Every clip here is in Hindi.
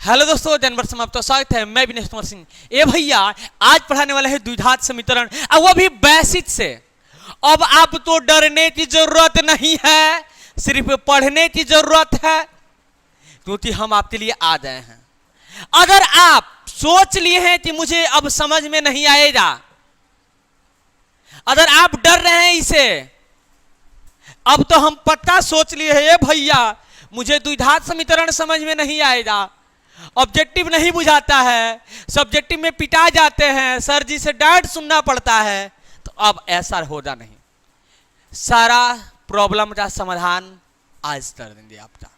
हेलो दोस्तों, जनवर समाप्त स्वागत है। मैं विनेश कुमार सिंह। ए भैया, आज पढ़ाने वाला है द्विघात समीकरण, और वो भी बेसिक से। अब आप तो डरने की जरूरत नहीं है, सिर्फ पढ़ने की जरूरत है, क्योंकि हम आपके लिए आ गए हैं। अगर आप सोच लिए हैं कि मुझे अब समझ में नहीं आएगा, अगर आप डर रहे हैं इसे, अब तो हम पक्का सोच लिए हैं भैया मुझे द्विघात समीकरण समझ में नहीं आएगा, ऑब्जेक्टिव नहीं बुझाता है, सब्जेक्टिव में पिटा जाते हैं, सर जी से डांट सुनना पड़ता है, तो अब ऐसा होगा नहीं। सारा प्रॉब्लम का समाधान आज कर देंगे आपका।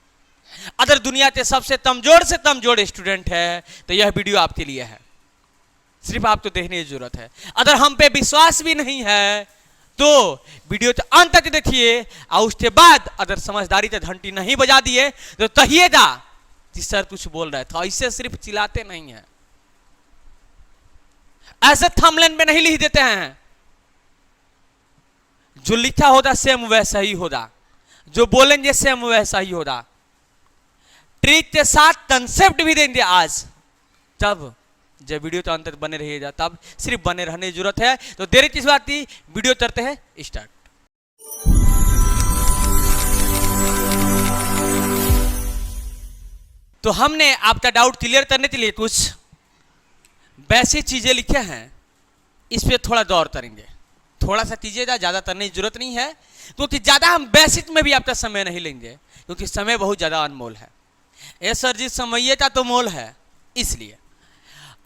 अगर दुनिया के सबसे कमजोर से कमजोर स्टूडेंट है तो यह वीडियो आपके लिए है, सिर्फ आपको देखने की जरूरत है। अगर हम पे विश्वास भी नहीं है तो वीडियो के अंत तक देखिए, और उसके बाद अगर समझदारी से घंटी नहीं बजा दिए तो कहिएगा कि सर कुछ बोल रहा था। ऐसे सिर्फ चिल्लाते नहीं हैं, ऐसे थंबनेल में नहीं लिख देते हैं। जो लिखा होगा सेम वैसा ही होगा, जो बोलेंगे सेम वैसा ही होगा। ट्रिक के साथ कंसेप्ट भी देंगे आज, तब जब वीडियो तो अंत तक बने रहिएगा, तब सिर्फ बने रहने की जरूरत है। तो देरी किस बात की, वीडियो करते हैं स्टार्ट। तो हमने आपका डाउट क्लियर करने के लिए कुछ वैसी चीजें लिखे हैं, इस पे थोड़ा गौर करेंगे। थोड़ा सा कीजिएगा, ज्यादा करने की जरूरत नहीं है, क्योंकि ज्यादा हम बेसिक में भी आपका समय नहीं लेंगे, क्योंकि समय बहुत ज्यादा अनमोल है। ए सर जी, समय का तो मोल है, इसलिए।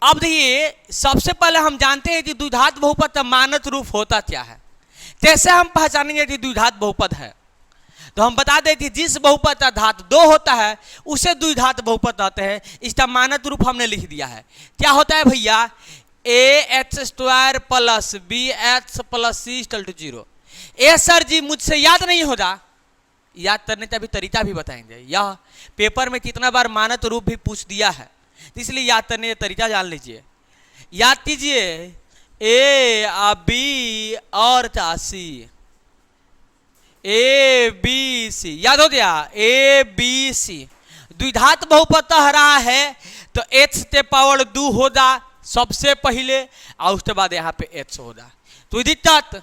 अब देखिए, सबसे पहले हम जानते हैं कि द्विघात बहुपद का मानक रूप होता क्या है। कैसे हम पहचानेंगे कि द्विघात बहुपद है? तो हम बता दें कि जिस बहुपद का घात 2 होता है उसे द्विघात बहुपद कहते हैं। इसका मानक रूप हमने लिख दिया है। क्या होता है भैया? ax² plus bx plus c = 0। ए सर जी, मुझसे याद नहीं होगा, याद करने का भी तरीका भी बताएंगे। यह पेपर में कितना बार मानक रूप भी पूछ दिया है, इसलिए याद करने का तरीका जान लीजिए। याद कीजिए, ए बी और सी, ए बी सी, याद हो गया? ए बी सी द्विघात बहुपद कह रहा है तो x के पावर 2 होगा सबसे पहले, और उसके बाद यहाँ पे h होगा। तो दिक्कत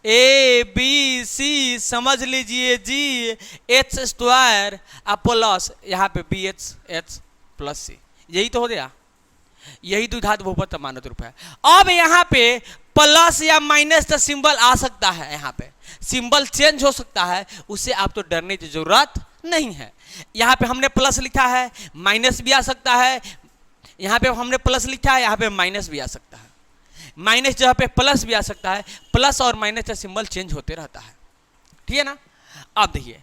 ए बी सी समझ लीजिए जी, h² प्लस यहाँ पे बी एच प्लस सी, यही तो हो गया। यही द्विघात बहुपद का मानक रूप है। अब यहाँ पे प्लस या माइनस का सिंबल आ सकता है, यहाँ पे सिंबल चेंज हो सकता है, उससे आप तो डरने की जरूरत नहीं है। यहाँ पे हमने प्लस लिखा है, माइनस भी आ सकता है, यहाँ पे हमने प्लस लिखा है, यहाँ पे माइनस भी आ सकता है, माइनस जगह पे प्लस भी आ सकता है। प्लस और माइनस का सिंबल चेंज होते रहता है, ठीक है ना? अब देखिए,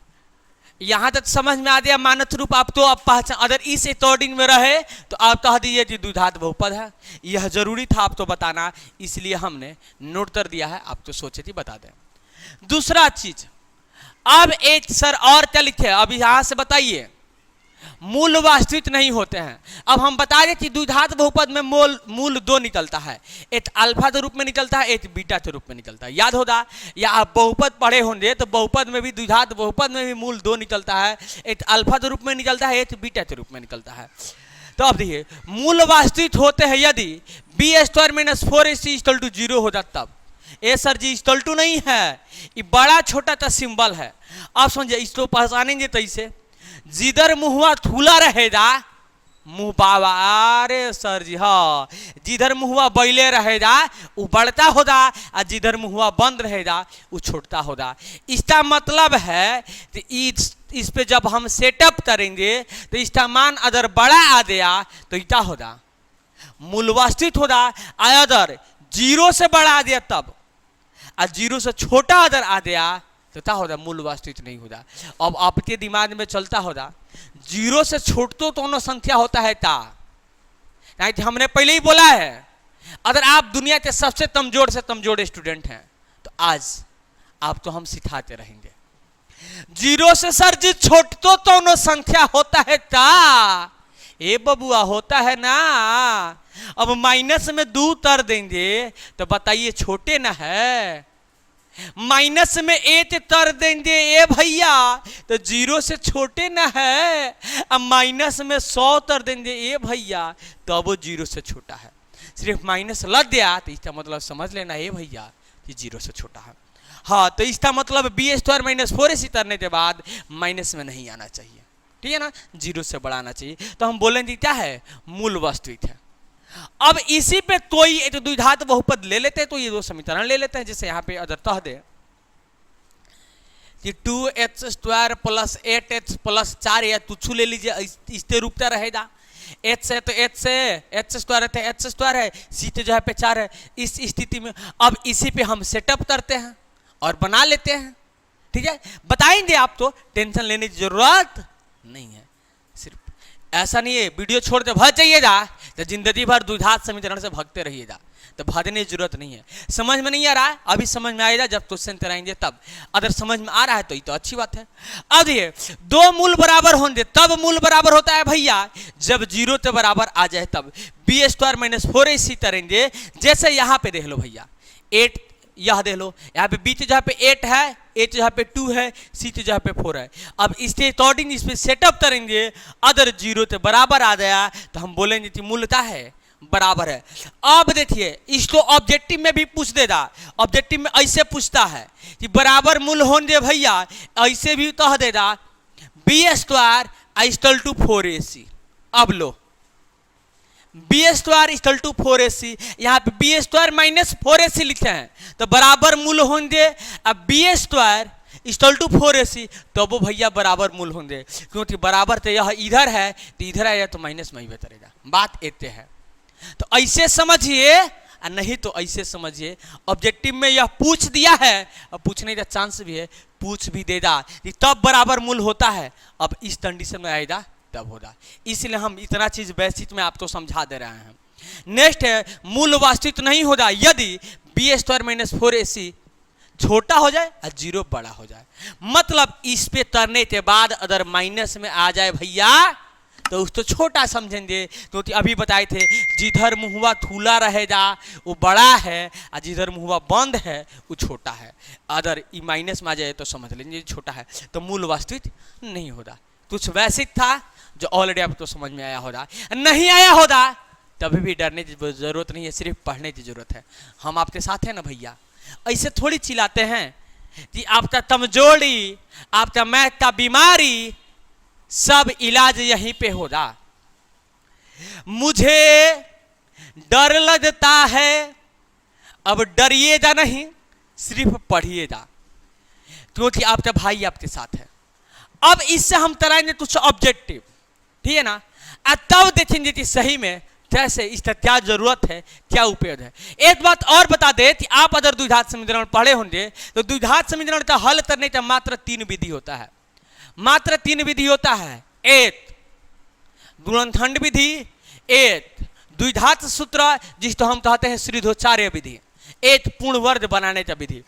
यहां तक समझ में आ गया मानक रूप। आप तो आप पहचान, अगर इस अकॉर्डिंग में रहे तो आप कह दीजिए कि द्विघात बहुपद है। यह जरूरी था आपको बताना, इसलिए हमने नोट कर दिया है। आप तो सोचे थी बता दें। दूसरा चीज, अब एक सर और क्या लिखे, अब यहां से बताइए, मूल वास्तविक नहीं होते हैं। अब हम बता दें कि द्विघात बहुपद में मूल 2 निकलता है, एक अल्फा के रूप में निकलता है, एक बीटा के रूप में निकलता है। याद होगा, या आप बहुपद पढ़े होंगे तो बहुपद में भी, द्विघात बहुपद में भी मूल 2 निकलता है, एक अल्फा के रूप में निकलता है, एक बीटा के रूप में निकलता है। तो अब देखिए, मूल वास्तविक होते हैं यदि b² - 4ac = 0 हो जाता, तब ए सर जी = नहीं है, ये बड़ा छोटा सा सिंबल है। आप समझिए, इसको पहचानेंगे तो इसे, जिधर मुहुआ खुला रहेगा मुंह बाबा, अरे सर जी हाँ, जिधर मुहुआ बैले रहेगा वो बढ़ता होगा, और जिधर मुहुआ बंद रहेगा वो छोटता होगा। इसका मतलब है कि इस पे जब हम सेटअप करेंगे तो इसका मान अगर बड़ा आ गया तो क्या होगा? मूल वास्तविक होगा। अगर 0 से बड़ा आ गया तब, और 0 से छोटा अगर आ गया तो क्या होगा? मूल वास्तविक नहीं होगा। अब आपके दिमाग में चलता होगा, 0 से छोटो दोनों संख्या होता है ता, हमने पहले ही बोला है। अगर आप दुनिया के सबसे कमजोर से कमजोर स्टूडेंट हैं तो आज आप तो हम सिखाते रहेंगे। 0 से सर जी छोटो दोनों संख्या होता है ता, ए बबुआ होता है ना। अब माइनस में 2 कर देंगे तो बताइए छोटे ना है, माइनस में 8 तर देंगे ए भैया तो 0 से छोटे ना है। अब माइनस में 100 तर देंगे ए भैया तो वो 0 से छोटा है। सिर्फ माइनस लग गया तो इसका मतलब समझ लेना ए भैया कि 0 से छोटा है। हाँ, तो इसका मतलब बी स्क्वायर माइनस 4ac करने के बाद माइनस में नहीं आना चाहिए, ठीक है ना, 0 से बड़ा आना चाहिए। तो हम बोलेंगे क्या है, मूल वास्तविक है। अब इसी पे कोई एक द्विघात बहुपद ले लेते हैं तो ये दो समीकरण ले लेते हैं। जैसे यहाँ पे अगर कह दे कि 2h² प्लस 8h प्लस 4 या तुच्छू ले लीजिए, इससे रूपता रहेगा। h है तो h से, h² है तो h² है, c तो जो है पे 4 है। इस स्थिति में अब इसी पे हम सेटअप करते हैं और बना लेते हैं, ठीक है। बताएंगे आप, तो टेंशन लेने की जरूरत नहीं है। सिर्फ ऐसा नहीं है वीडियो छोड़ के भाग जाइएगा तो जिंदगी भर द्विघात समीकरण से भागते रहिएगा, तो भागने की जरूरत नहीं है। समझ में नहीं आ रहा है, अभी समझ में आएगा जब क्वेश्चन कराएंगे तब। अगर समझ में आ रहा है तो ये तो अच्छी बात है। अब ये दो मूल बराबर होंगे तब मूल बराबर होता है भैया जब 0 के बराबर आ जाए तब। b² माइनस 4ac करेंगे। जैसे यहाँ पे देख लो भैया 8, यह देख लो यहाँ पे b जहाँ पे 8 है, a जहाँ पे 2 है, c जहाँ पे 4 है। अब इसके अकॉर्डिंग इस पे सेटअप करेंगे। अगर 0 के बराबर आ गया तो हम बोलेंगे कि मूलता है बराबर है। अब देखिए इसको ऑब्जेक्टिव में भी पूछ देगा। ऑब्जेक्टिव में ऐसे पूछता है कि बराबर मूल होंगे भैया, ऐसे भी कह देगा b² इक्वल टू 4ac। अब लो b² इक्वल टू 4ac, यहाँ पे b² माइनस 4ac लिखे हैं तो बराबर मूल होंगे। अब b² इक्वल टू 4ac तो वो भैया बराबर मूल होंगे, क्योंकि बराबर तो यह इधर है तो इधर आया तो माइनस में ही बेहतरेगा। बात इतने है, तो ऐसे समझिए और नहीं तो ऐसे समझिए। ऑब्जेक्टिव में यह पूछ दिया है, अब पूछने का चांस भी है, पूछ भी देगा कि तब बराबर मूल होता है। अब इस कंडीशन में आएगा तब होगा, इसलिए हम इतना चीज बेसिक में आपको समझा दे रहे हैं। नेक्स्ट है मूल वास्तविक नहीं होगा यदि b² माइनस 4ac छोटा हो जाए और 0 बड़ा हो जाए। मतलब इस पे करने के बाद अगर माइनस में आ जाए भैया तो उसको छोटा समझेंगे, क्योंकि अभी बताए थे जिधर मुहवा खुला रहेगा वो बड़ा है और जिधर मुहवा बंद है वो छोटा है। अगर ये माइनस में आ जाए तो समझ लेंगे छोटा है, तो मूल वास्तविक नहीं होगा। कुछ वैसे था जो ऑलरेडी आपको समझ में आया होगा, नहीं आया होगा तभी भी डरने की जरूरत नहीं है, सिर्फ पढ़ने की जरूरत है। हम आपके साथ हैं ना भैया, ऐसे थोड़ी चिल्लाते हैं कि आपका कमजोरी, आपका मैथ का बीमारी, सब इलाज यहीं पे होगा। मुझे डर लगता है, अब डरिएगा नहीं, सिर्फ पढ़िएगा, क्योंकि आपका भाई आपके साथ है। अब इससे हम कराएंगे कुछ ऑब्जेक्टिव, ठीक है ना, तब देखेंगे कि सही में कैसे इसका क्या जरूरत है, क्या उपयोग है। एक बात और बता दे कि आप अगर द्विघात समीकरण पढ़े होंगे तो द्विघात समीकरण का हल करने का मात्र 3 विधि होता है। मात्र 3 विधि होता है। एक गुणनखंड विधि, एक द्विघात सूत्र जिसको हम कहते हैं श्रीधोचार्य विधि, एक पूर्ण वर्ग बनाने का विधि।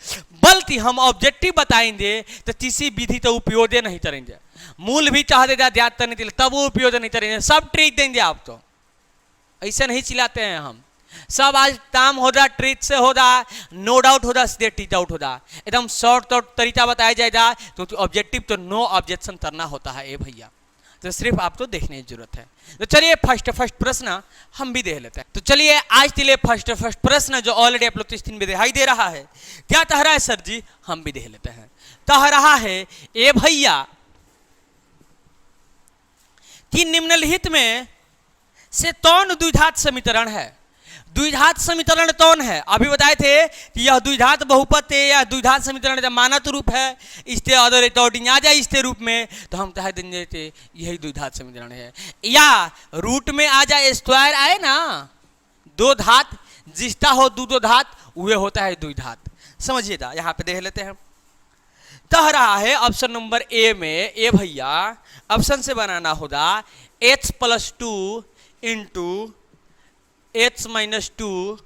बल्कि हम ऑब्जेक्टिव बताएंगे तो किसी विधि का उपयोग नहीं करेंगे। मूल भी चाह देगा याद करने के लिए तब वो उपयोग नहीं करेंगे, सब ट्रिक देंगे आप। तो ऐसे नहीं चिल्लाते हैं हम, सब आज काम होगा ट्रिक से होगा, नो डाउट होगा, सीधे टीच आउट होगा, एकदम शॉर्ट आउट तरीका बताया जाएगा, क्योंकि ऑब्जेक्टिव तो नो ऑब्जेक्शन करना होता है ए भैया। तो सिर्फ आपको देखने की जरूरत है। तो चलिए फर्स्ट प्रश्न हम भी देख लेते हैं। तो चलिए आज के लिए फर्स्ट प्रश्न जो ऑलरेडी आप लोग स्क्रीन में दिखाई दे रहा है, क्या कह रहा है सर जी, हम भी देख लेते हैं। कह रहा है ए भैया कि निम्नलिखित में से कौन द्विघात समीकरण है। द्विघात समीकरण कौन है, अभी बताए थे कि यह द्विघात बहुपद है या द्विघात समीकरण का मानक रूप है। इसके अदर अकॉर्डिंग आ जाए इसके रूप में तो हम कह देंगे कि यही द्विघात समीकरण है। या रूट में आ जाए, स्क्वायर आए ना, दो घात जिसका हो दो घात वह होता है द्विघात। समझिएगा, यहाँ पे देख लेते हैं। कह रहा है ऑप्शन नंबर ए में, ए भैया ऑप्शन से बनाना होगा h+2 into h minus 2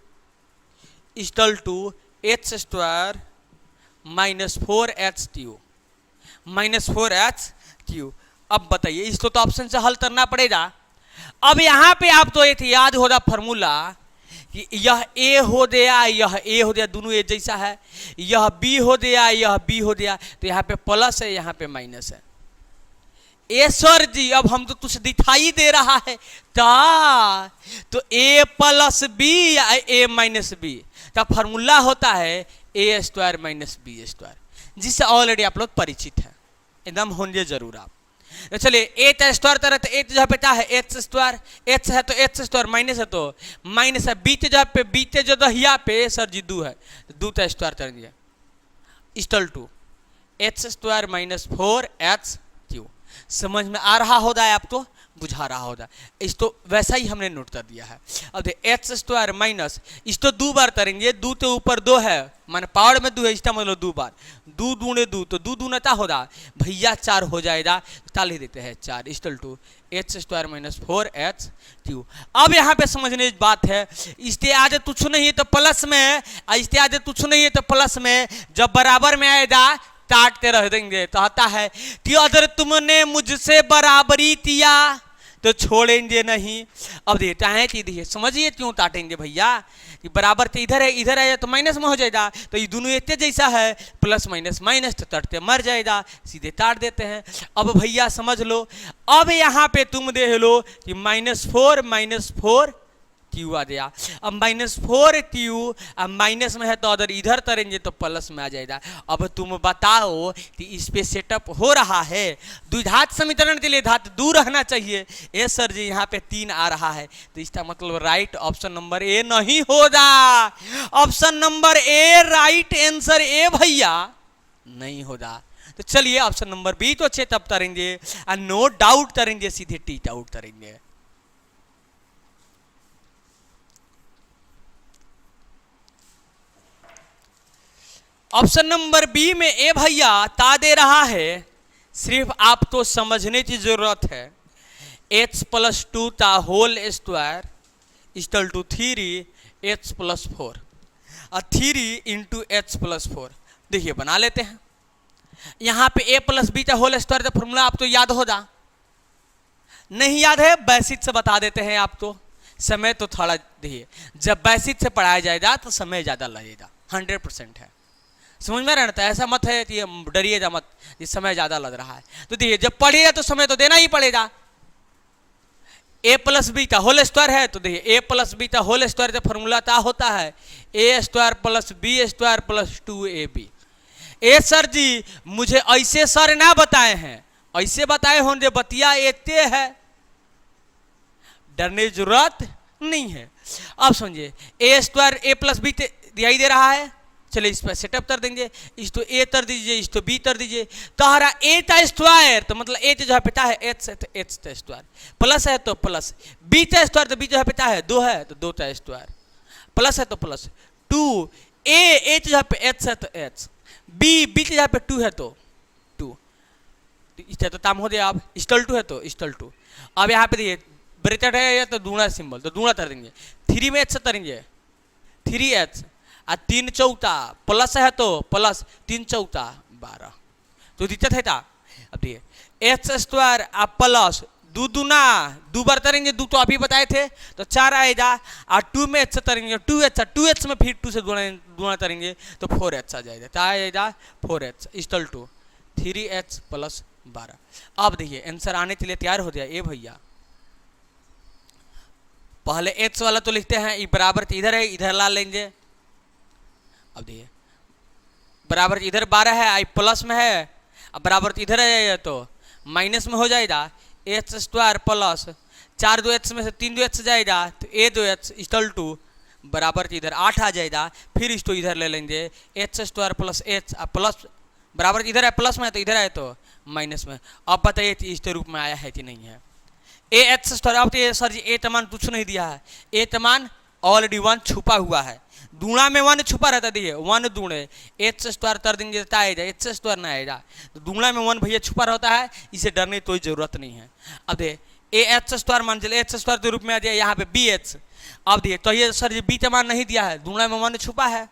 equal to h² minus 4h³ minus 4h³। अब बताइए, इसको तो ऑप्शन से हल करना पड़ेगा। अब यहाँ पे आप तो एक याद होगा फॉर्मूला कि यह ए हो गया, यह ए हो गया, दोनों एक जैसा है, यह बी हो गया, यह बी हो गया, तो यहाँ पे प्लस है, यहाँ पे माइनस है। ए सर जी अब हम तो कुछ दिखाई दे रहा है तो ए प्लस बी या ए माइनस बी का फॉर्मूला होता है ए स्क्वायर माइनस बी स्क्वायर, जिससे ऑलरेडी आप लोग परिचित हैं, एकदम होंगे जरूर आप। तो चलिए एच स्क्वायर तरह तो एच जो बेटा है एच स्क्वायर, एच है तो एच स्क्वायर, माइनस है तो माइनस है, बीते जो पे बीते जो दहिया पे सर जी दू है तो दू का स्क्वायर करेंगे equal to H square minus 4h क्यू। समझ में आ रहा होगा आपको, बुझा रहा होगा, इस तो वैसा ही हमने नोट कर दिया है। अब देखिए एच स्क्वायर माइनस इस तो दो बार करेंगे, दो के ऊपर दो है माने पावर में दो है, इसका मतलब दो बार, दो दूने दो तो दो दूना क्या होगा भैया 4 हो जाएगा, ताली देते हैं 4 equal to H square minus 4h Q. अब यहाँ पे समझने की बात है, इसके आगे कुछ नहीं है तो प्लस में, इसके आगे कुछ नहीं है तो प्लस में, जब बराबर में आएगा काटते रह देंगे तो आता है कि अगर तुमने मुझसे बराबरी किया तो छोड़ेंगे नहीं। अब देता है कि देखिए समझिए क्यों काटेंगे भैया, कि बराबर तो इधर है तो माइनस में हो जाएगा, तो ये दोनों एक जैसा है, प्लस माइनस माइनस तो तटते मर जाएगा, सीधे काट देते हैं। अब भैया समझ लो, अब यहाँ पे तुम देख लो कि -4 क्यू आ गया। अब -4 क्यू अब माइनस में है तो अगर इधर करेंगे तो प्लस में आ जाएगा। अब तुम बताओ कि इस पे सेटअप हो रहा है, द्विघात समीकरण के लिए घात दूर रहना चाहिए। ए सर जी यहाँ पे 3 आ रहा है, तो इसका मतलब राइट ऑप्शन नंबर ए नहीं होगा, option number A right answer A भैया नहीं होगा। तो चलिए ऑप्शन नंबर बी तो सेटअप करेंगे और नो डाउट करेंगे, सीधे टीट आउट करेंगे। ऑप्शन नंबर बी में ए भैया ता दे रहा है, सिर्फ आपको समझने की जरूरत है। h + 2 का whole square equal to 3h + 4 और 3 × h + 4। देखिए बना लेते हैं, यहाँ पे a + b का होल स्क्वायर का फॉर्मूला आपको याद होगा, नहीं याद है बेसिक से बता देते हैं आपको, समय तो थोड़ा देखिए जब बेसिक से पढ़ाया जाएगा तो समय ज़्यादा लगेगा, 100% है, समझ में रहता है, ऐसा मत है कि डरिएगा मत ये समय ज़्यादा लग रहा है। तो देखिए जब पढ़िएगा तो समय तो देना ही पड़ेगा। a + b का होल स्क्वायर है तो देखिए a + b का होल स्क्वायर का फॉर्मूला क्या होता है, a² + b² + 2ab। ए सर जी मुझे ऐसे सर ना बताए हैं, ऐसे बताए होंगे बतिया एते है, डरने की जरूरत नहीं है। अब समझिए a² a + b दिखाई दे रहा है, चलिए इस पर सेटअप कर देंगे, इस तो ए कर दीजिए, इस तो बी कर दीजिए, तो हमारा ए का स्क्वायर तो मतलब ए जो है पिता है एच है तो एच का स्क्वायर, प्लस है तो प्लस, बी का स्क्वायर तो बी जो है पिता है 2 है तो 2 का स्क्वायर, प्लस है तो प्लस 2, ए जो है पे एच है तो एच, बी जो है पे 2 है तो 2, इसका तो काम हो गया। अब इक्वल टू है तो इक्वल टू, अब यहाँ पे देखिए ब्रैकेट है तो दूना सिंबल तो दूना कर देंगे, 3 में h करेंगे 3h और 3 चौथा प्लस है तो प्लस 3 चौथा 12, तो दिक्कत है था। अब देखिए h² आप प्लस 2 दूना 2 बार करेंगे, 2 तो अभी बताए थे तो 4 आएगा, और 2 में h करेंगे 2h में फिर 2 से गुणा करेंगे तो 4h आ जाएगा, क्या आएगा 4h इक्वल टू 3h + 12। अब देखिए आंसर आने के लिए तैयार हो गया। ए भैया पहले h वाला तो लिखते हैं, ये बराबर इधर है, इधर ला लेंगे। अब देखिए बराबर इधर 12 है, आई प्लस में है, अब बराबर इधर है तो माइनस में हो जाएगा, h² प्लस 4 2h में से 3 2h जाएगा तो a 2h इक्वल टू बराबर इधर 8 आ जाएगा, फिर इसको इधर ले लेंगे h² + h प्लस बराबर इधर है प्लस में है तो इधर है तो माइनस में। अब बताइए इसके रूप में आया है कि नहीं है h²। अब तो सर जी ए तमान कुछ नहीं दिया है, ए तमान ऑलरेडी 1 छुपा हुआ है, दूना में 1 छुपा रहता, देखिए 1 दूने h² कर देंगे तो आएगा, h² ना आएगा तो दूना में 1 भैया छुपा रहता है, इसे डरने की कोई जरूरत नहीं है। अब देखिए h² मान चलिए h² के रूप में आ जाए यहाँ पे bh। अब देखिए तो ये सर जी b तमान नहीं दिया है, दूना में 1 छुपा है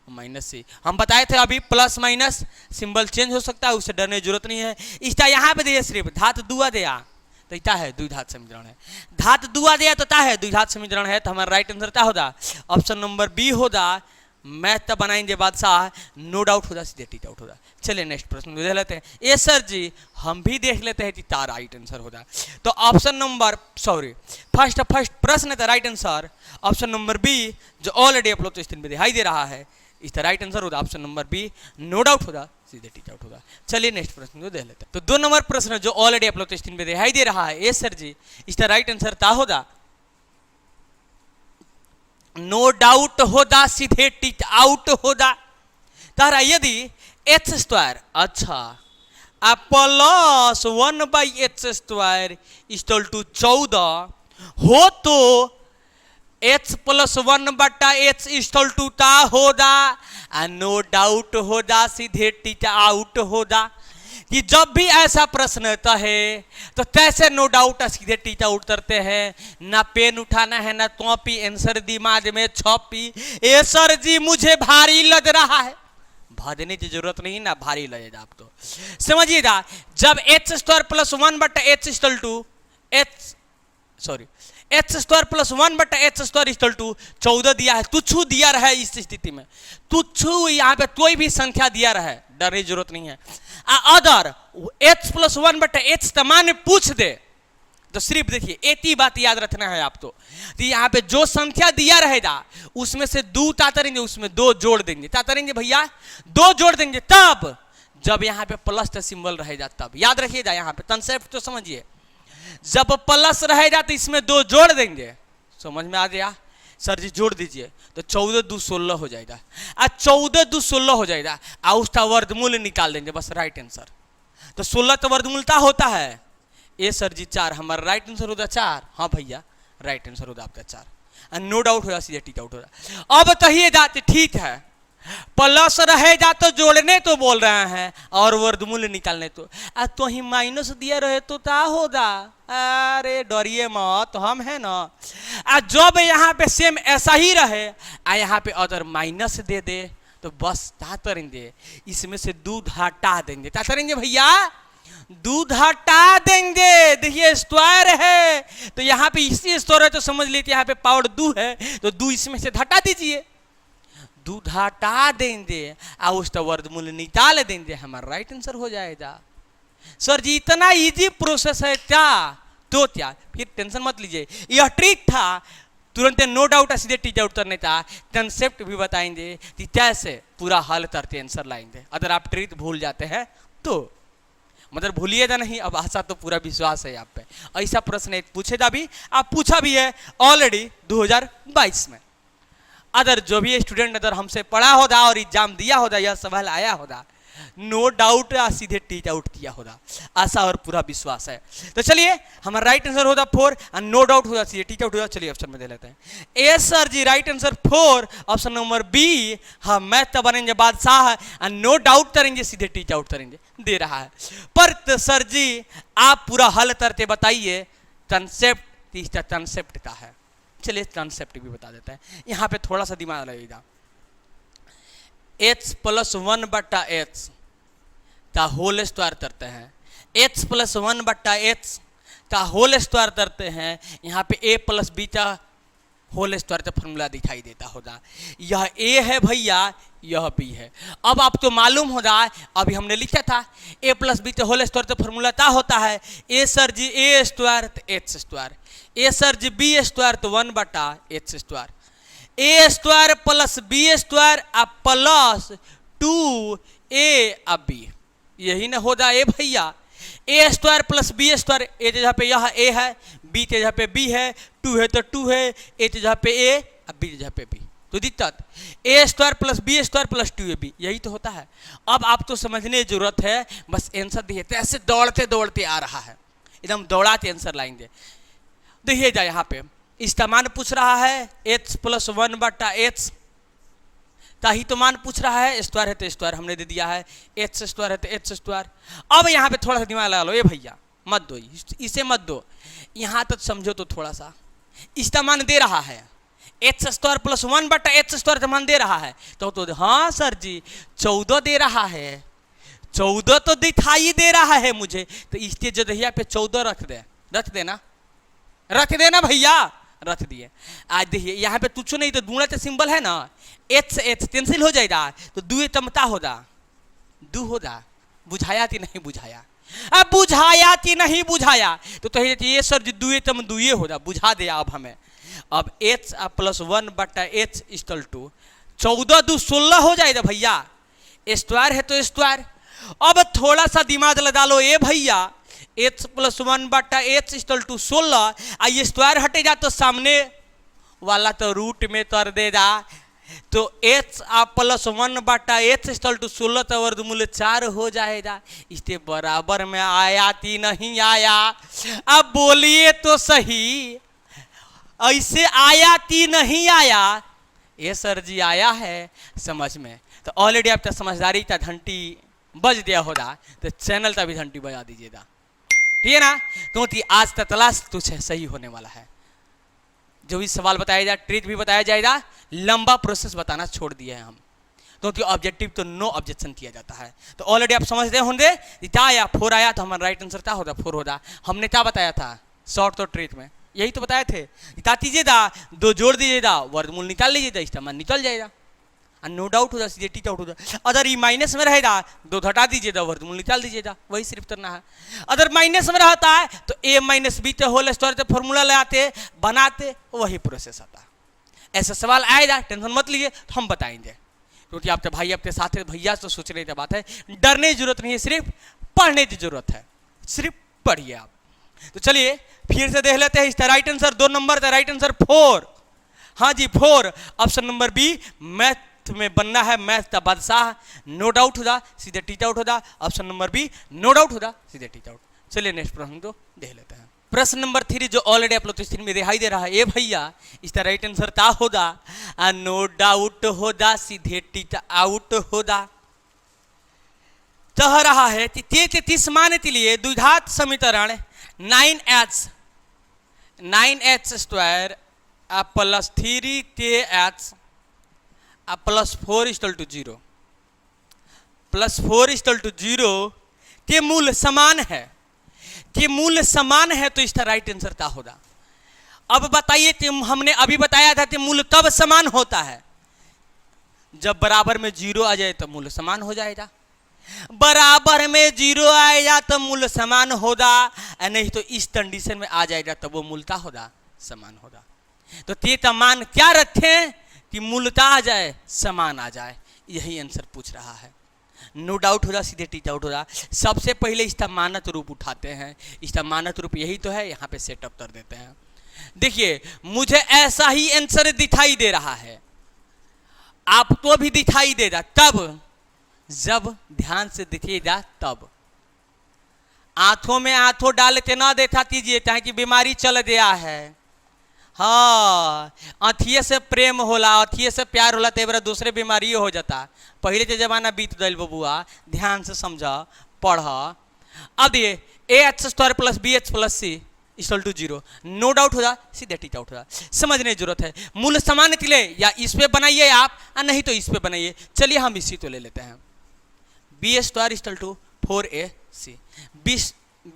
-c, हम बताए थे अभी प्लस माइनस सिंबल चेंज हो सकता है, उससे डरने की जरूरत नहीं है। इसका यहाँ पे देखिए सिर्फ धात 2 दिया तो इतना है द्विघात समीकरण है। धात दुआ दिया तो ता है द्विघात समीकरण है, तो हमारा राइट आंसर क्या होगा? ऑप्शन नंबर बी होगा। मैथ तब बनाएंगे बादशाह, नो डाउट होगा, सीधे टी आउट होगा। चलिए नेक्स्ट प्रश्न देख लेते हैं। ए सर जी हम भी देख लेते हैं कि तारा राइट आंसर होगा। तो ऑप्शन नंबर फर्स्ट प्रश्न था right answer option number B, जो ऑलरेडी आप लोग तो स्क्रीन पे दिखाई दे रहा है। इसका राइट आंसर होगा option number B, no doubt होगा, सीधे टी आउट होगा। चलिए नेक्स्ट प्रश्न को देख लेते हैं। तो 2 नंबर प्रश्न जो ऑलरेडी आप लोग तो स्क्रीन पे दिखाई दे रहा है। ए सर जी इसका राइट आंसर क्या होगा? नो डाउट होगा, सीधे टिक आउट होगा। तारा यदि एच स्क्वायर अच्छा प्लस 1/h² इक्वल टू 14 हो तो h plus 1/h equal to ता होगा, नो डाउट होगा, सीधे टिक आउट होगा। कि जब भी ऐसा प्रश्न आता है तो कैसे नो डाउट सीधे टीच आउट करते हैं। ना पेन उठाना है ना कॉपी, आंसर दिमाग में छपी। ए सर जी मुझे भारी लग रहा है, भागने की जरूरत नहीं ना, भारी लगेगा आप तो समझिएगा। जब h² plus 1/h equal to h² plus 1/h² equal to 14 दिया है, तुच्छू दिया रहा है। इस स्थिति में तुच्छू यहाँ पे कोई भी संख्या दिया रहा है, डरने की जरूरत नहीं है। अदर h प्लस 1/h तमान पूछ दे तो सिर्फ देखिए एक ही बात याद रखना है आपको। तो यहाँ पे जो संख्या दिया रहेगा उसमें से 2 तातरेंगे, उसमें 2 जोड़ देंगे। तातरेंगे भैया 2 जोड़ देंगे तब जब यहाँ पे प्लस का सिंबल रहेगा तब। याद रखिएगा, यहाँ पे कंसेप्ट तो समझिए। जब प्लस रहेगा तो इसमें 2 जोड़ देंगे। समझ में आ गया? सर जी जोड़ दीजिए तो 14 2 16 हो जाएगा। 14 2 16 हो जाएगा और उसका वर्गमूल निकाल देंगे, बस राइट आंसर। तो 16 का वर्गमूल क्या होता है? ए सर जी 4, हमारा राइट आंसर होगा 4। हाँ भैया राइट आंसर होगा आपका 4, नो डाउट होगा, सीधे टिक आउट होगा। अब कहिए जाते ठीक है, प्लस रहेगा तो जोड़ने तो बोल रहे हैं और वर्गमूल निकालने तो ही माइनस दिया रहे तो क्या होगा? अरे डरिए मत, हम है ना। जब यहाँ पे सेम ऐसा ही रहे यहाँ पे अदर माइनस दे दे तो बस क्या करेंगे, इसमें से दूध हटा देंगे। क्या करेंगे भैया? दूध हटा देंगे। देखिए स्क्वायर है तो यहाँ पे इसी स्क्वायर है तो समझ लीजिए यहाँ पे पावर 2 है तो 2 इसमें से हटा दीजिए, दूध हटा देंगे और उसका वर्गमूल निकाल देंगे, हमारा राइट आंसर हो जाएगा। सर जी इतना इजी प्रोसेस है क्या? तो क्या, फिर टेंशन मत लीजिए, यह ट्रिक था तुरंत नो डाउट सीधे टीच आउट करने का। कंसेप्ट भी बताएंगे कि कैसे पूरा हल करते आंसर लाएंगे। अगर आप ट्रिक भूल जाते हैं तो मतलब भूलिएगा नहीं, अब आशा तो पूरा विश्वास है आप पे। ऐसा प्रश्न एक पूछेगा भी, आप पूछा भी है ऑलरेडी 2022 में। अदर जो भी स्टूडेंट अगर हमसे पढ़ा होगा और एग्जाम दिया होगा, यह सवाल आया होगा, नो डाउट सीधे टीच आउट किया होगा, आशा और पूरा विश्वास है। तो चलिए हमारा राइट आंसर होगा 4 और नो डाउट होगा सीधे टीच आउट होगा। चलिए ऑप्शन में दे लेते हैं। ए sir ji right answer 4 option number B. हाँ मैथ तो बनेंगे बादशाह और नो डाउट करेंगे सीधे टीच आउट करेंगे, दे रहा है। पर तो सर जी आप पूरा हल करके बताइए कंसेप्ट, इसका कंसेप्ट का है। चलिए कंसेप्ट भी बता देते हैं, यहाँ पे थोड़ा सा दिमाग लगेगा। h प्लस 1/h का होल स्क्वायर करते हैं, h प्लस 1/h का होल स्क्वायर करते हैं। यहाँ पे a प्लस b का होल स्क्वायर का फॉर्मूला दिखाई देता होगा। यह a है भैया, यह b है। अब आपको मालूम हो जाए, अभी हमने लिखा था a प्लस b का होल स्क्वायर का फॉर्मूला क्या होता है? a sir ji a square तो h square, a sir ji b square तो 1/h square, a square plus b square plus 2a अब b, यही ना हो जाए भैया। a square plus b square, a जगह पे यह a है, b के जगह पे b है, 2 है तो 2 है, a के जगह पे a अब b के जगह पे b, तो दिक्कत a square plus b square plus 2ab, यही तो होता है। अब आप तो समझने की जरूरत है, बस आंसर देखिए ऐसे दौड़ते दौड़ते आ रहा है, एकदम दौड़ा के आंसर लाएंगे। देखिए जा यहाँ पे इसका मान पूछ रहा है h प्लस 1/h का ही तो मान पूछ रहा है। स्क्वायर है तो स्क्वायर हमने दे दिया है, h स्क्वायर है तो h स्क्वायर। अब यहाँ पे थोड़ा सा दिमाग लगा लो, ये भैया मत दो, इसे मत दो, यहाँ तक समझो तो थोड़ा सा। इसका मान दे रहा है h square plus 1/h square का मान दे रहा है तो हाँ सर जी 14 दे रहा है, 14 तो दिखाई दे रहा है मुझे, तो इसके जगह पे 14 रख दे, रख देना भैया, रख दिए। आज देखिए यहाँ पे तुच्छ नहीं तो दूना तो सिंबल है ना, एच से एच कैंसिल हो जाएगा, तो दुए तमता होगा, दू होगा। बुझाया कि नहीं बुझाया? अब बुझाया कि नहीं बुझाया? तो ये सर जी दुए तम दुए होगा, बुझा दे अब हमें। अब H plus 1/h equal to 14 2 16 हो जाएगा भैया। स्क्वायर है तो स्क्वायर। अब थोड़ा सा दिमाग लगा लो ए भैया, h plus 1/h equal to 16, ये स्क्वायर हटेगा तो सामने वाला तो रूट में कर देगा, तो h plus 1/h equal to 16 तो वर्गमूल 4 हो जाएगा। इसके बराबर में आया कि नहीं आया? अब बोलिए तो सही, ऐसे आया कि नहीं आया? ये सर जी आया है समझ में। तो ऑलरेडी आपका समझदारी का घंटी बज दिया होगा, तो चैनल का भी घंटी बजा दीजिएगा, ठीक है ना? क्योंकि आज का क्लास कुछ सही होने वाला है। जो भी सवाल बताया जाए, ट्रिक भी बताया जाएगा, लंबा प्रोसेस बताना छोड़ दिए हैं हम, क्योंकि ऑब्जेक्टिव तो नो ऑब्जेक्शन किया जाता है। तो ऑलरेडी आप समझते होंगे, क्या आया 4 आया, तो हमारा राइट आंसर क्या होगा? 4 होगा। हमने क्या बताया था शॉर्ट तो ट्रिक में? यही तो बताए थे, क्या कीजिएगा, 2 जोड़ दीजिएगा, वर्गमूल निकाल लीजिएगा, इसका मान निकल जाएगा। नो डाउट होगा, सीधे टी आउट होगा। अगर ये माइनस में रहेगा 2 घटा दीजिएगा, वर्गमूल निकाल दीजिएगा, वही सिर्फ करना है। अगर माइनस में रहता है तो a minus B whole square formula लगाते बनाते, वही प्रोसेस आता है। ऐसा सवाल आएगा, टेंशन मत लीजिए, तो हम बताएंगे, क्योंकि आपके भाई आपके साथ भैया तो सोच रहे थे बात है। डरने की जरूरत नहीं है, सिर्फ पढ़ने की जरूरत है, सिर्फ पढ़िए आप। तो चलिए फिर से देख लेते हैं इसका राइट आंसर। 2 नंबर का राइट आंसर 4। हाँ जी 4, ऑप्शन नंबर बी। मैथ में बनना है मैथ का बादशाह, नो डाउट होगा, सीधे टीच आउट होगा। Option number B no doubt होगा, सीधे टीच आउट। चलिए नेक्स्ट प्रश्न को देख लेते हैं। प्रश्न नंबर 3 जो ऑलरेडी आप लोग स्क्रीन में दिखाई दे रहा है, ये भैया इसका राइट आंसर क्या होगा? नो डाउट होगा, सीधे टीच आउट होगा। कह रहा है कि के 33 मान के लिए द्विघात समीकरण 9h square plus 3kh plus 4 equal to 0 plus 4 equal to 0 के मूल समान है, के मूल समान है, तो इसका राइट आंसर क्या होगा? अब बताइए कि हमने अभी बताया था कि मूल कब समान होता है? जब बराबर में 0 आ जाए तो मूल समान हो जाएगा। बराबर में 0 आएगा तो मूल समान होगा, नहीं तो इस कंडीशन में आ जाएगा तो वो मूलता होगा समान होगा। तो ते का मान क्या रखें कि मूलता आ जाए, समान आ जाए? यही आंसर पूछ रहा है। नो डाउट होगा, सीधे टीच आउट होगा। सबसे पहले इसका मानक रूप उठाते हैं, इसका मानक रूप यही तो है, यहाँ पे सेटअप कर देते हैं। देखिए मुझे ऐसा ही आंसर दिखाई दे रहा है, आपको भी दिखाई देगा, तब जब ध्यान से दिखेगा तब। आंखों में आंखों डाल के ना देखा कीजिए, चाहे कि बीमारी चल गया है। हाँ, अथिये से प्रेम होला, अथिये से प्यार होला, तो दूसरे बीमारी हो जाता। पहले के जमाना बीत गई बबुआ, ध्यान से समझा पढ़। अब ये AH square plus BH plus C equal to 0, no doubt होगा, सीधे टीच आउट होगा। समझने की जरूरत है। मूल समान के लिए या इस पे बनाइए आप, नहीं तो इस पे बनाइए। चलिए हम इसी तो ले लेते हैं। B square equal to 4AC,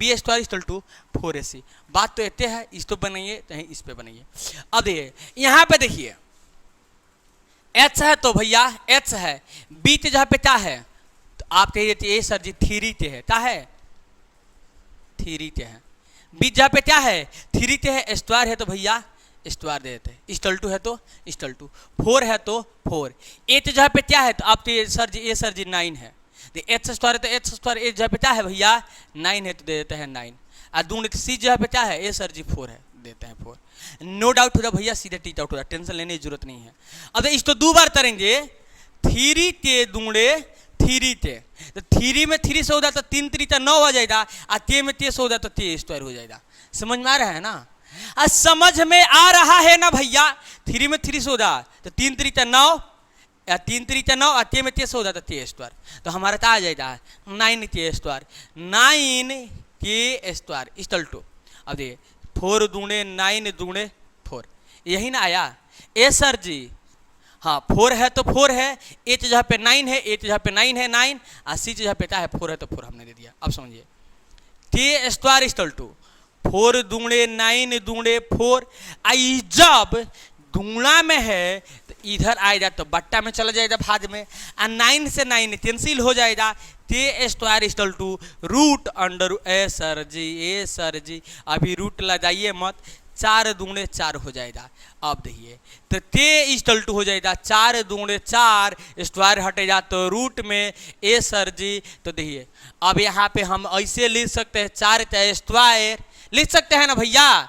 B square equal to 4AC। बात तो इतने है, इस तो बनाइए चाहे इस पे बनाइए। अब देखिए यहाँ पे देखिए H है तो भैया H है, B के जहाँ पे क्या है तो आप कहिए ए सर जी 3 के है, क्या है 3 के है। B जहाँ पे क्या है 3 के है, स्क्वायर है तो भैया स्क्वायर दे देते हैं, इक्वल टू है तो इक्वल टू, 4 है तो 4। ए जहाँ पे क्या है तो आप ए सर जी 9 है, एच स्क्वायर है तो एच स्क्वायर, ए जहाँ पे क्या है भैया 9 है तो दे देते हैं 9। और दून सी जहाँ पे क्या है ए सर जी 4 है, देते हैं 4। नो डाउट होगा भैया, सीधे टीच आउट होगा, टेंशन लेने की जरूरत नहीं है। अब इस तो 2 बार करेंगे, 3 के दूणे 3 के, तो 3 में 3 से होगा तो 3 3 9 हो जाएगा, और ते में 3 से होगा तो 3 स्क्वायर हो जाएगा। समझ में आ रहा है ना? समझ में आ रहा है ना भैया? 3 में 3 से होगा तो 3 3 9, 3 3 9, और ते में 3 से होगा तो 3 स्क्वायर, तो हमारा क्या आ जाएगा 9 के स्क्वायर, 9 के स्क्वायर इक्वल टू। अब देखिए 4 दूणे 9 दूणे 4, यही ना आया ए सर जी? हाँ 4 है तो 4 है, ए जगह पे 9 है, ए जगह पे 9 है 9, और सी जगह पे क्या है 4 है तो 4 हमने दे दिया। अब समझिए के स्क्वायर इक्वल टू 4 दूणे 9 दूणे 4। आई जब दूना में है तो इधर आएगा तो बट्टा में चला जाएगा भाग में, और 9 से 9 कैंसिल हो जाएगा, ते square equal to root under ए सर जी अभी रूट लगाइए मत, 4 दूणे 4 हो जाएगा। अब देखिए तो ते इक्वल टू हो जाएगा 4 दूणे 4, स्क्वायर हटेगा तो रूट में ए सर जी। तो देखिए अब यहाँ पे हम ऐसे लिख सकते हैं 4 का स्क्वायर लिख सकते हैं ना भैया,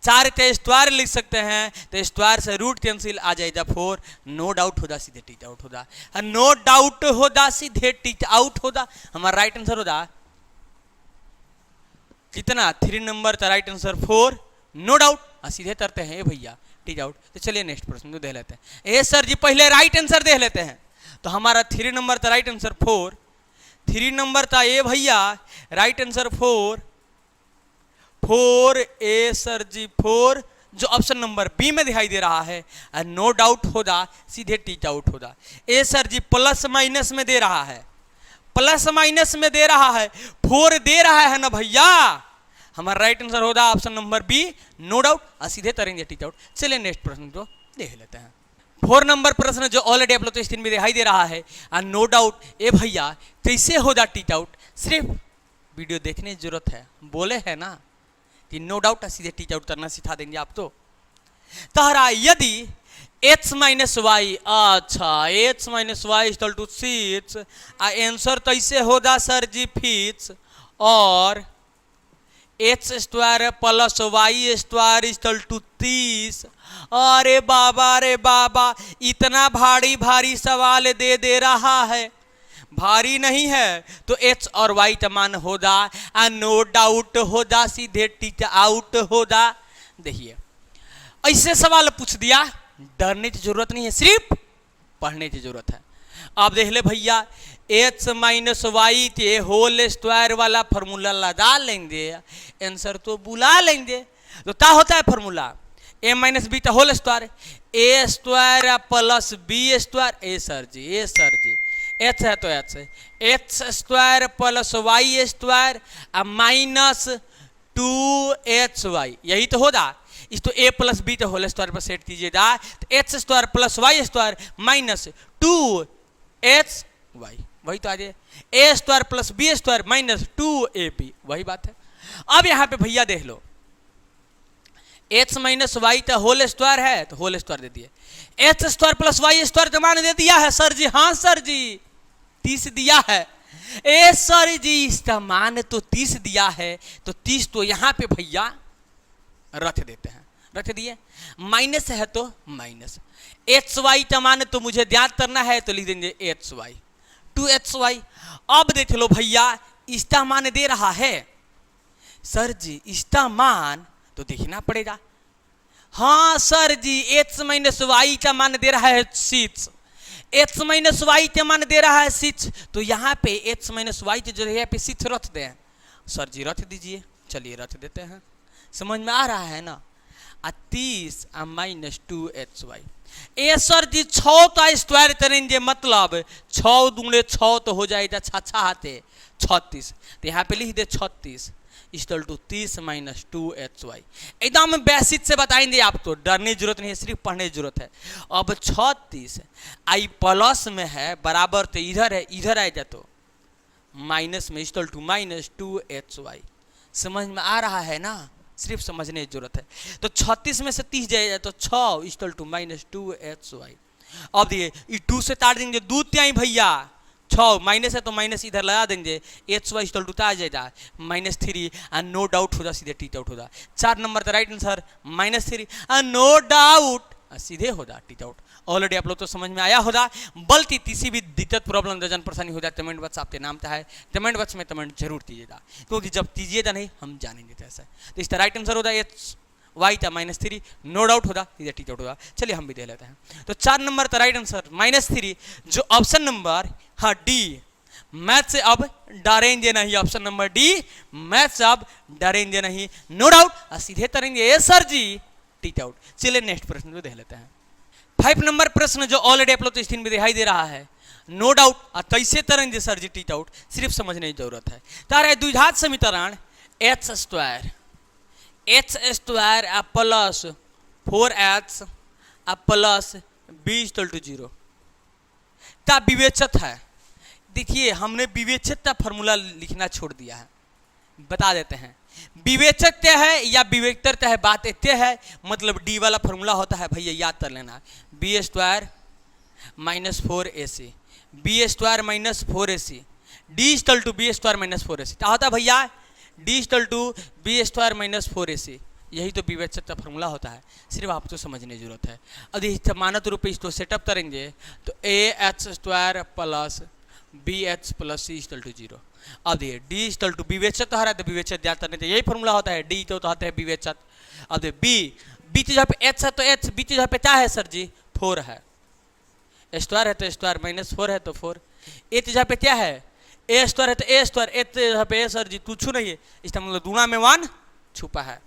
4 का स्क्वायर लिख सकते हैं, तो स्क्वायर से रूट कैंसिल आ जाएगा 4, नो डाउट होगा सीधे टीच आउट होगा, नो डाउट होगा सीधे टीच आउट होगा। हमारा राइट आंसर होगा कितना 3 नंबर का राइट आंसर 4, नो डाउट सीधे तरते हैं भैया टीच आउट। तो चलिए नेक्स्ट प्रश्न देख लेते हैं। ए सर जी पहले राइट आंसर देख लेते हैं। तो हमारा 3 नंबर का राइट आंसर 4, 3 नंबर था ए भैया राइट आंसर 4 ए सर जी 4 जो ऑप्शन नंबर बी में दिखाई दे रहा है, नो डाउट होगा सीधे टीच आउट होगा। ए सर जी प्लस माइनस में दे रहा है, प्लस माइनस में दे रहा है, 4 दे रहा है ना भैया, हमारा राइट आंसर होगा option number B, no doubt सीधे तरेंगे टीच आउट। चलिए नेक्स्ट प्रश्न को देख लेते हैं। 4 नंबर प्रश्न जो ऑलरेडी आप लोग तो स्क्रीन में दिखाई दे रहा है, नो डाउट ए भैया कैसे होगा टीच आउट, सिर्फ वीडियो देखने की जरूरत है, बोले है ना कि नो डाउट सीधे टीच आउट करना सिखा देंगे आप। तो तहरा यदि x माइनस वाई, अच्छा x minus Y equal to 6, answer कैसे होगा सर जी फिक्स, और X square plus Y square equal to 30। अरे बाबा इतना भारी भारी सवाल दे रहा है, भारी नहीं है तो एक्स और वाई का मान होगा, नो डाउट होगा सीधे टीच आउट होगा। देखिए ऐसे सवाल पूछ दिया, डरने की जरूरत नहीं है, सिर्फ पढ़ने की जरूरत है। अब देख ले भैया एक्स माइनस वाई के होल स्क्वायर वाला फॉर्मूला लगा लेंगे, आंसर तो बुला लेंगे। तो क्या होता है फॉर्मूला, ए माइनस बी का whole square, A square plus B square, ए सर जी एच है तो एच है, X square plus Y square minus 2hy, यही तो होगा। इस तो ए प्लस बी तो होल स्क्वायर पर सेट कीजिएगा, तो X square plus Y square minus 2hy, वही तो आ जाए, A square plus B square minus 2ab, वही बात है। अब यहाँ पे भैया देख लो एक्स माइनस वाई का होल स्क्वायर है तो होल स्क्वायर दे दिए, X square plus Y square का मान दे दिया है सर जी, हाँ सर जी 30 दिया है, ए सर जी इसका मान तो 30 दिया है, तो 30 तो यहाँ पे भैया रख देते हैं, रख दिए, माइनस है तो माइनस, एक्स वाई का मान तो मुझे ज्ञात करना है तो लिख देंगे एक्स वाई 2xy। अब देख लो भैया इसका मान दे रहा है सर जी, इसका मान तो देखना पड़ेगा, हाँ सर जी एक्स माइनस वाई का मान दे रहा है 6, एक्स माइनस वाई का मान दे रहा है 6, तो यहाँ पे एक्स माइनस वाई के जो है यहाँ पे 6 रख दें, सर जी रख दीजिए, चलिए रख देते हैं, समझ में आ रहा है ना, 30 माइनस 2xy, ए सर जी 6 का स्क्वायर करेंगे, मतलब 6 दूने 6 तो हो जाएगा 6 हाथे 36, तो यहाँ पे लिख दे 36 इक्वल टू 30 माइनस 2xy, एकदम बेसिक से बताएंगे, आप तो डरने की जरूरत नहीं है, सिर्फ पढ़ने की जरूरत है। अब 36 आई प्लस में है बराबर तो इधर है, इधर आएगा तो माइनस में इक्वल टू माइनस 2xy, समझ में आ रहा है ना, सिर्फ समझने की जरूरत है। तो 36 में से 30 जाएगा तो 6 इक्वल टू माइनस 2xy। अब देखिए 2 से काट देंगे, 2 त्याई भैया 6 माइनस है तो माइनस इधर लगा देंगे, xy इक्वल टू आ जाएगा -3, नो डाउट होगा सीधे टीच आउट होगा। 4 नंबर का राइट आंसर -3, नो डाउट सीधे होगा टीच आउट। ऑलरेडी आप लोग तो समझ में आया होगा, बल्कि किसी भी दिक्कत प्रॉब्लम जन परेशानी हो जाए कमेंट बॉक्स आपके नाम था है, कमेंट बॉक्स में कमेंट जरूर कीजिएगा, क्योंकि जब कीजिएगा नहीं हम जानेंगे कैसे। तो इसका राइट आंसर होगा y था -3, नो डाउट होगा सीधे टीच आउट होगा। चलिए हम भी दे लेते हैं। तो 4 नंबर का राइट आंसर -3 जो ऑप्शन नंबर हाँ डी, मैथ से अब डरेंगे नहीं, ऑप्शन नंबर डी मैथ से अब डरेंगे नहीं, नो डाउट सीधे तरेंगे ए सर जी टीच आउट। चलिए नेक्स्ट प्रश्न को देख लेते हैं। 5 नंबर प्रश्न जो ऑलरेडी आप लोग तो स्क्रीन में दिखाई दे रहा है, नो डाउट कैसे तरेंगे सर जी टीच आउट, सिर्फ समझने की जरूरत है। तारा द्विघात समीकरण x square H square plus 4h plus b=0 का विवेचक है। देखिए हमने विवेचक का फॉर्मूला लिखना छोड़ दिया है, बता देते हैं। विवेचक क्या है या विवेक्तर क्या है, बात इतने है, मतलब डी वाला फॉर्मूला होता है भैया, याद कर लेना। B square minus 4ac, B square minus 4ac, D equal to B square minus 4ac। क्या होता है भैया, D equal to B square minus 4ac, यही तो विवेचक का फॉर्मूला होता है, सिर्फ आपको समझने की जरूरत है। यदि मानक रूप इसको सेटअप करेंगे तो AH square plus BH plus C equal to 0। अब देखिए डी इक्वल टू विवेचक तो हरा, तो विवेचक ज्ञात करने यही फॉर्मूला होता है, डी तो होता है विवेचक। अब देखिए बी तो जहाँ पे एच है तो एच, बी तो जहाँ पे क्या है सर जी 4 है, स्क्वायर है तो स्क्वायर माइनस 4 है तो 4, ए तो जहाँ पे क्या है ए स्क्वायर है तो ए स्क्वायर, ए तो जहाँ पे ए सर जी कुछ नहीं है, इसका मतलब दूना में 1 छुपा है।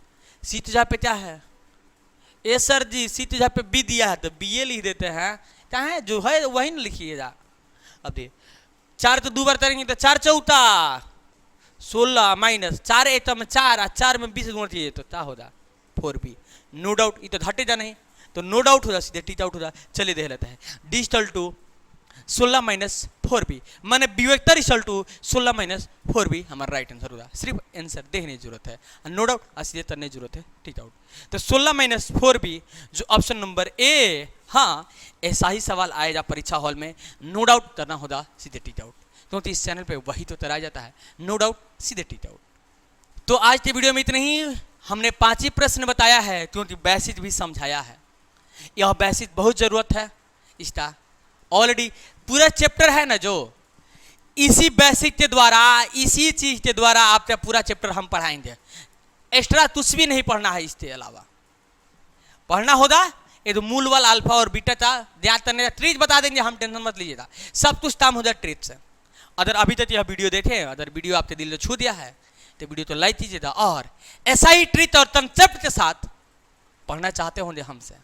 सी तो जहाँ पे क्या है ए सर जी, सी तो जहाँ पे बी दिया है तो बी ए लिख देते हैं, क्या है जो है वही ना लिखिएगा। अब देखिए 4 तो 2 बार करेंगे तो 4 चौथा 16 माइनस 4 एक में 4 और 4 में 20 गुणा चाहिए तो क्या होगा 4b। नो डाउट ये तो घटेगा नहीं, तो नो डाउट होगा, सीधे टीच आउट होगा। चलिए देख लेते हैं D equal to 16 minus 4b, माने विवेक्तर इक्वल टू 16 माइनस 4b हमारा राइट आंसर होगा। सिर्फ आंसर देखने की जरूरत है, नो डाउट सीधे करने की जरूरत है, टीच आउट। तो 16 माइनस 4b जो ऑप्शन नंबर ए, हाँ ऐसा ही सवाल आएगा परीक्षा हॉल में, नो डाउट करना होगा सीधे टीच आउट, क्योंकि इस चैनल पे वही तो कराया जाता है, नो डाउट सीधे टीच आउट। तो आज के वीडियो में इतना ही, हमने 5 ही प्रश्न बताया है क्योंकि बेसिक भी समझाया है। यह बेसिक बहुत जरूरत है, इसका ऑलरेडी पूरा चैप्टर है ना, जो इसी बेसिक के द्वारा, इसी चीज के द्वारा आपका पूरा चैप्टर हम पढ़ाएंगे, एक्स्ट्रा कुछ भी नहीं पढ़ना है। इसके अलावा पढ़ना होगा ये तो मूल वाला अल्फा और बीटा का याद करने का ट्रिक बता देंगे हम, टेंशन मत लीजिएगा, सब कुछ काम हो जाए ट्रिक से। अगर अभी तक यह वीडियो देखे, अगर वीडियो आपके दिल में छू दिया है तो वीडियो तो लाइक कीजिएगा, और ऐसा ही ट्रिक और कंसेप्ट के साथ पढ़ना चाहते होंगे हमसे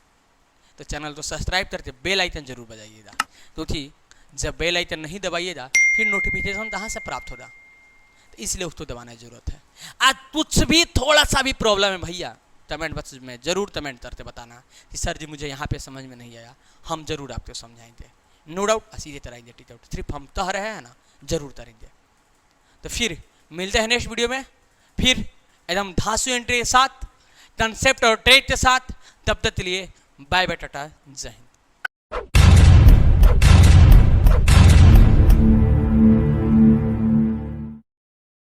तो चैनल को सब्सक्राइब करके बेल आइकन जरूर बजाइएगा, क्योंकि जब बेल आइकन नहीं दबाइएगा फिर नोटिफिकेशन कहाँ से प्राप्त होगा, तो इसलिए उसको दबाने की जरूरत है। आज कुछ भी थोड़ा सा भी प्रॉब्लम है भैया, कमेंट बॉक्स में जरूर कमेंट करते बताना कि सर जी मुझे यहाँ पे समझ में नहीं आया, हम जरूर आपको समझाएंगे, नो डाउट सीधे कराएंगे टीच आउट, सिर्फ हम कह रहे हैं ना, जरूर करेंगे। तो फिर मिलते हैं नेक्स्ट वीडियो में, फिर एकदम धांसू एंट्री के साथ, कंसेप्ट और ट्रेड के साथ। तब तक के लिए बाय बाय, टाटा, जय हिंद।